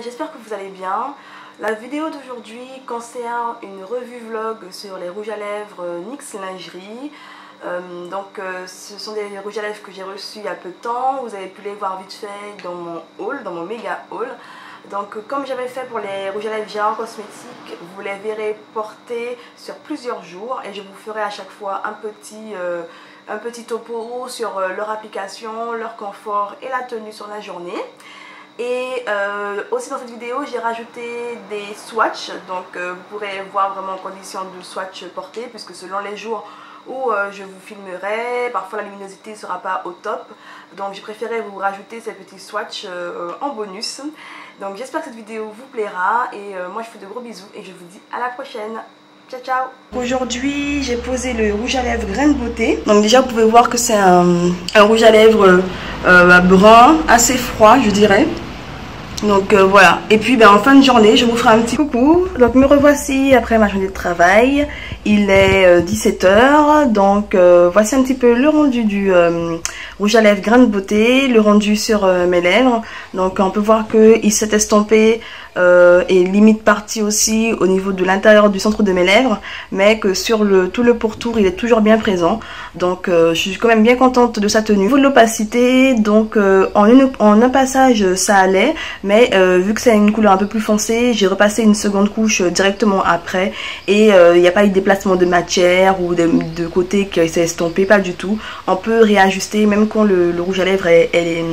j'espère que vous allez bien. La vidéo d'aujourd'hui concerne une revue vlog sur les rouges à lèvres NYX Lingerie. Ce sont des rouges à lèvres que j'ai reçus il y a peu de temps. Vous avez pu les voir vite fait dans mon haul, dans mon méga haul. Donc comme j'avais fait pour les rouges à lèvres Gérard Cosmétiques, vous les verrez porter sur plusieurs jours et je vous ferai à chaque fois un petit topo sur leur application, leur confort et la tenue sur la journée. Et aussi dans cette vidéo j'ai rajouté des swatchs, donc vous pourrez voir vraiment en condition de swatch porté, puisque selon les jours où je vous filmerai, parfois la luminosité ne sera pas au top, donc j'ai préféré vous rajouter ces petits swatchs en bonus. Donc j'espère que cette vidéo vous plaira et moi je vous fais de gros bisous et je vous dis à la prochaine. Ciao ciao. Aujourd'hui j'ai posé le rouge à lèvres Grain de Beauté. Donc déjà vous pouvez voir que c'est un rouge à lèvres brun, assez froid je dirais. Donc voilà, et puis en fin de journée je vous ferai un petit coucou. Donc me revoici après ma journée de travail. Il est 17 h, donc voici un petit peu le rendu du rouge à lèvres Grain de Beauté, le rendu sur mes lèvres. Donc on peut voir qu'il s'est estompé et limite parti aussi au niveau de l'intérieur du centre de mes lèvres, mais que sur tout le pourtour il est toujours bien présent. Donc je suis quand même bien contente de sa tenue. Au niveau de l'opacité, donc en un passage ça allait, mais vu que c'est une couleur un peu plus foncée, j'ai repassé une seconde couche directement après et il n'y a pas eu de déplacement de matière ou de côté qui s'est estompé, pas du tout. On peut réajuster même quand le rouge à lèvres est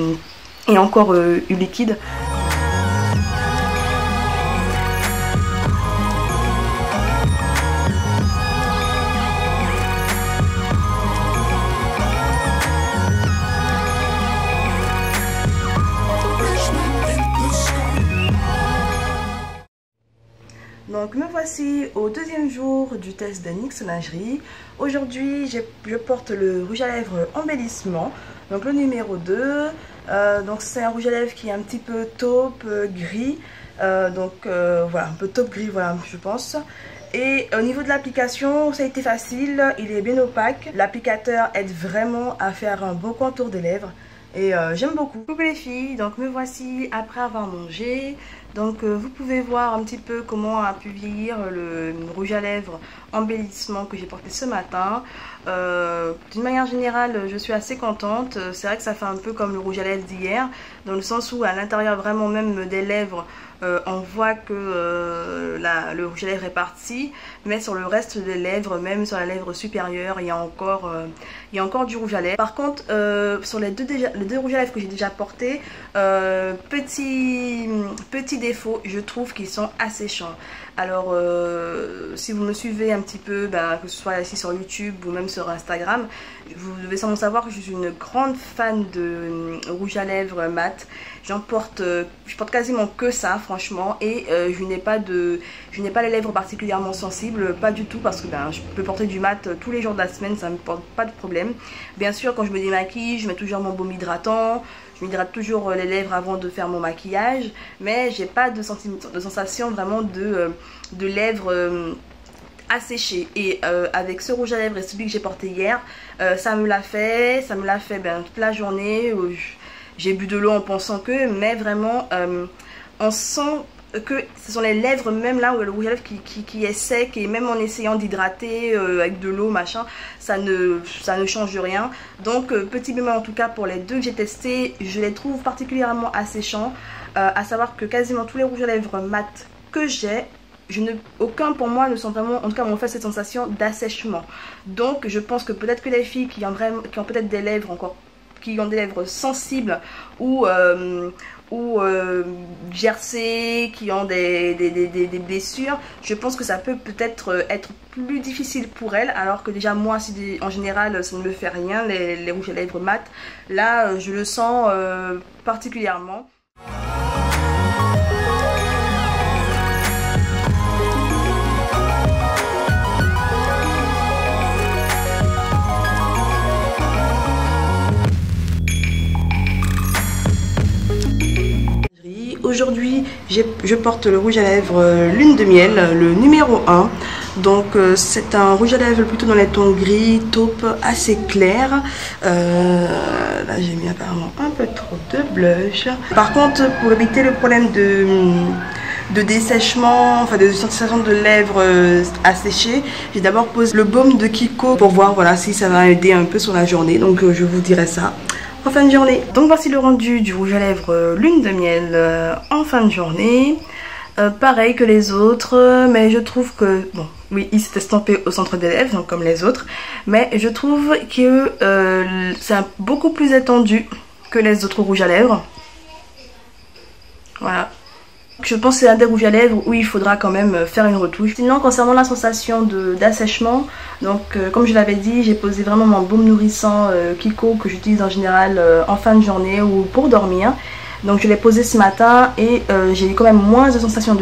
encore liquide. Donc me voici au deuxième jour du test de NYX Lingerie. Aujourd'hui je porte le rouge à lèvres embellissement, donc le numéro 2. Donc c'est un rouge à lèvres qui est un petit peu taupe gris, voilà, un peu taupe gris, voilà, je pense. Et au niveau de l'application, ça a été facile, il est bien opaque. L'applicateur aide vraiment à faire un beau contour des lèvres et j'aime beaucoup. Coucou les filles, donc me voici après avoir mangé. Donc vous pouvez voir un petit peu comment a pu vieillir le rouge à lèvres embellissement que j'ai porté ce matin. D'une manière générale je suis assez contente. C'est vrai que ça fait un peu comme le rouge à lèvres d'hier, dans le sens où à l'intérieur vraiment même des lèvres on voit que le rouge à lèvres est parti, mais sur le reste des lèvres, même sur la lèvre supérieure, il y a encore du rouge à lèvres. Par contre sur les deux rouges à lèvres que j'ai déjà portés, petit défaut, je trouve qu'ils sont asséchants. Alors si vous me suivez un petit peu, que ce soit ici sur YouTube ou même sur Instagram, vous devez sûrement savoir que je suis une grande fan de rouge à lèvres mat. Je porte quasiment que ça franchement, et je n'ai pas les lèvres particulièrement sensibles, pas du tout, parce que je peux porter du mat tous les jours de la semaine, ça ne me porte pas de problème. Bien sûr quand je me démaquille, je mets toujours mon baume hydratant. Je m'hydrate toujours les lèvres avant de faire mon maquillage, mais j'ai pas de sensation vraiment de lèvres asséchées. Et avec ce rouge à lèvres et celui que j'ai porté hier, ça me l'a fait toute la journée. J'ai bu de l'eau en pensant que, mais vraiment on sent que ce sont les lèvres même là où le rouge à lèvres qui est sec, et même en essayant d'hydrater avec de l'eau machin, ça ne change rien. Donc petit bémol en tout cas pour les deux que j'ai testés, je les trouve particulièrement asséchants, à savoir que quasiment tous les rouges à lèvres mat que j'ai, aucun pour moi ne sont vraiment, en tout cas m'ont fait cette sensation d'assèchement. Donc je pense que peut-être que les filles qui ont peut-être des lèvres qui ont des lèvres sensibles ou gercées, qui ont des blessures, je pense que ça peut-être être plus difficile pour elles, alors que déjà moi en général ça ne me fait rien, les rouges à lèvres mat. Là je le sens particulièrement. Aujourd'hui je porte le rouge à lèvres Lune de Miel, le numéro 1. Donc c'est un rouge à lèvres plutôt dans les tons gris, taupe, assez clair. Là j'ai mis apparemment un peu trop de blush. Par contre, pour éviter le problème de dessèchement, enfin de sensation de lèvres asséchées, j'ai d'abord posé le baume de Kiko pour voir voilà, si ça va aider un peu sur la journée. Donc je vous dirai ça en fin de journée. Donc voici le rendu du rouge à lèvres lune de miel en fin de journée. Pareil que les autres, mais je trouve que, bon, oui, il s'est estampé au centre des lèvres, donc comme les autres, mais je trouve que c'est beaucoup plus étendu que les autres rouges à lèvres. Voilà. Je pense que c'est un des rouges à lèvres où il faudra quand même faire une retouche. Sinon, concernant la sensation d'assèchement, donc comme je l'avais dit, j'ai posé vraiment mon baume nourrissant Kiko que j'utilise en général en fin de journée ou pour dormir. Donc je l'ai posé ce matin et j'ai quand même moins de sensation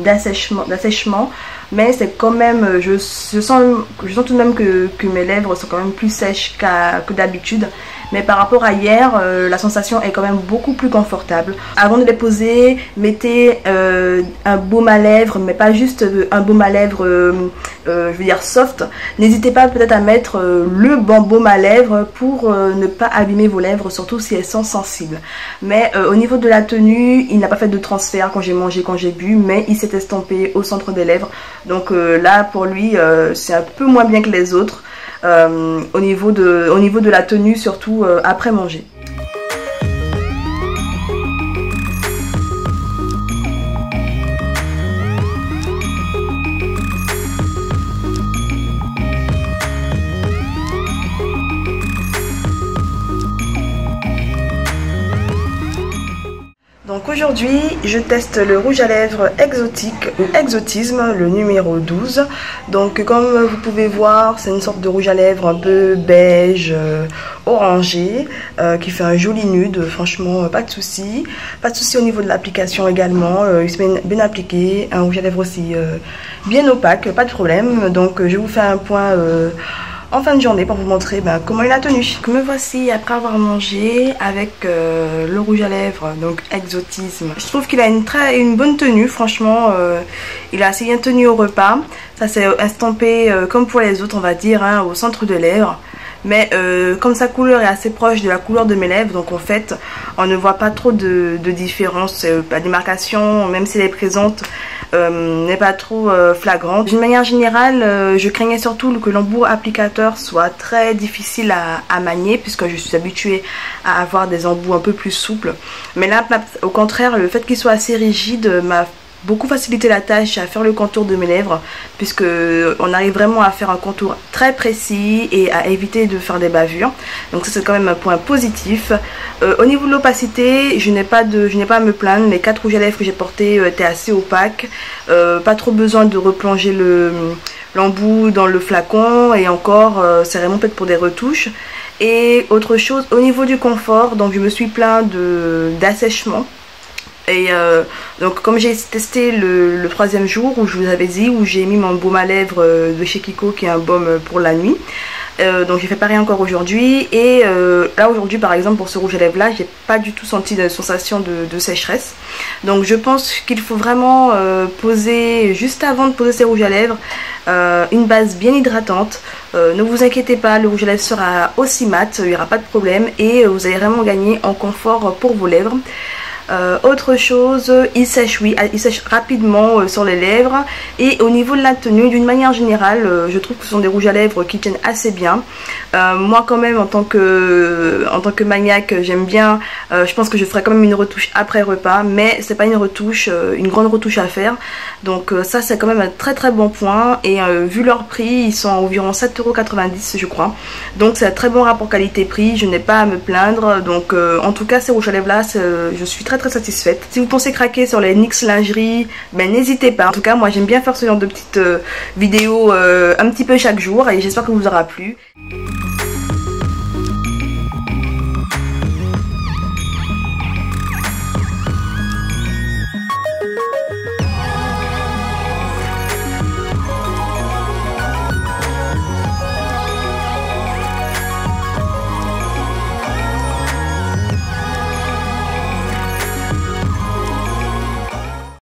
d'assèchement, mais c'est quand même, je sens tout de même que mes lèvres sont quand même plus sèches que d'habitude. Mais par rapport à hier, la sensation est quand même beaucoup plus confortable. Avant de les poser, mettez un baume à lèvres, mais pas juste un baume à lèvres, je veux dire soft. N'hésitez pas peut-être à mettre le bon baume à lèvres pour ne pas abîmer vos lèvres, surtout si elles sont sensibles. Mais au niveau de la tenue, il n'a pas fait de transfert quand j'ai mangé, quand j'ai bu, mais il s'est estampé au centre des lèvres. Donc là, pour lui, c'est un peu moins bien que les autres. Au niveau de la tenue, surtout après manger. Donc aujourd'hui, je teste le rouge à lèvres exotique ou exotisme, le numéro 12. Donc comme vous pouvez voir, c'est une sorte de rouge à lèvres un peu beige, orangé, qui fait un joli nude. Franchement, pas de souci. Pas de souci au niveau de l'application également. Il se met bien appliqué. Un rouge à lèvres aussi bien opaque, pas de problème. Donc je vous fais un point en fin de journée pour vous montrer comment il a tenu. Me voici après avoir mangé avec le rouge à lèvres, donc exotisme. Je trouve qu'il a une bonne tenue, franchement, il a assez bien tenu au repas. Ça s'est estampé comme pour les autres, on va dire, hein, au centre de lèvres. Mais comme sa couleur est assez proche de la couleur de mes lèvres, donc en fait on ne voit pas trop de différence. La démarcation, même si elle est présente, n'est pas trop flagrante. D'une manière générale, je craignais surtout que l'embout applicateur soit très difficile à manier, puisque je suis habituée à avoir des embouts un peu plus souples. Mais là, au contraire, le fait qu'il soit assez rigide m'a beaucoup facilité la tâche à faire le contour de mes lèvres, puisque on arrive vraiment à faire un contour très précis et à éviter de faire des bavures. Donc ça, c'est quand même un point positif. Au niveau de l'opacité, je n'ai pas à me plaindre. Les 4 rouges à lèvres que j'ai portés étaient assez opaques, pas trop besoin de replonger l'embout dans le flacon, et encore c'est vraiment peut-être pour des retouches. Et autre chose, au niveau du confort, donc je me suis plaint d'assèchement. Et donc comme j'ai testé le 3e jour, où je vous avais dit, où j'ai mis mon baume à lèvres de chez Kiko, qui est un baume pour la nuit, donc j'ai fait pareil encore aujourd'hui. Et là aujourd'hui par exemple, pour ce rouge à lèvres là, j'ai pas du tout senti de sensation de sécheresse. Donc je pense qu'il faut vraiment poser, juste avant de poser ces rouges à lèvres, une base bien hydratante. Ne vous inquiétez pas, le rouge à lèvres sera aussi mat, il n'y aura pas de problème, et vous allez vraiment gagner en confort pour vos lèvres. Autre chose, il sèche, oui, il sèche rapidement sur les lèvres. Et au niveau de la tenue, d'une manière générale, je trouve que ce sont des rouges à lèvres qui tiennent assez bien. Moi quand même, en tant que maniaque, j'aime bien, je pense que je ferai quand même une retouche après repas, mais c'est pas une retouche, une grande retouche à faire. Donc ça, c'est quand même un très très bon point. Et vu leur prix, ils sont à environ 7,90 € je crois. Donc c'est un très bon rapport qualité-prix, je n'ai pas à me plaindre. Donc en tout cas, ces rouges à lèvres là, je suis très satisfaite. Si vous pensez craquer sur les NYX lingerie, n'hésitez pas. En tout cas, moi j'aime bien faire ce genre de petites vidéos un petit peu chaque jour, et j'espère que vous aura plu.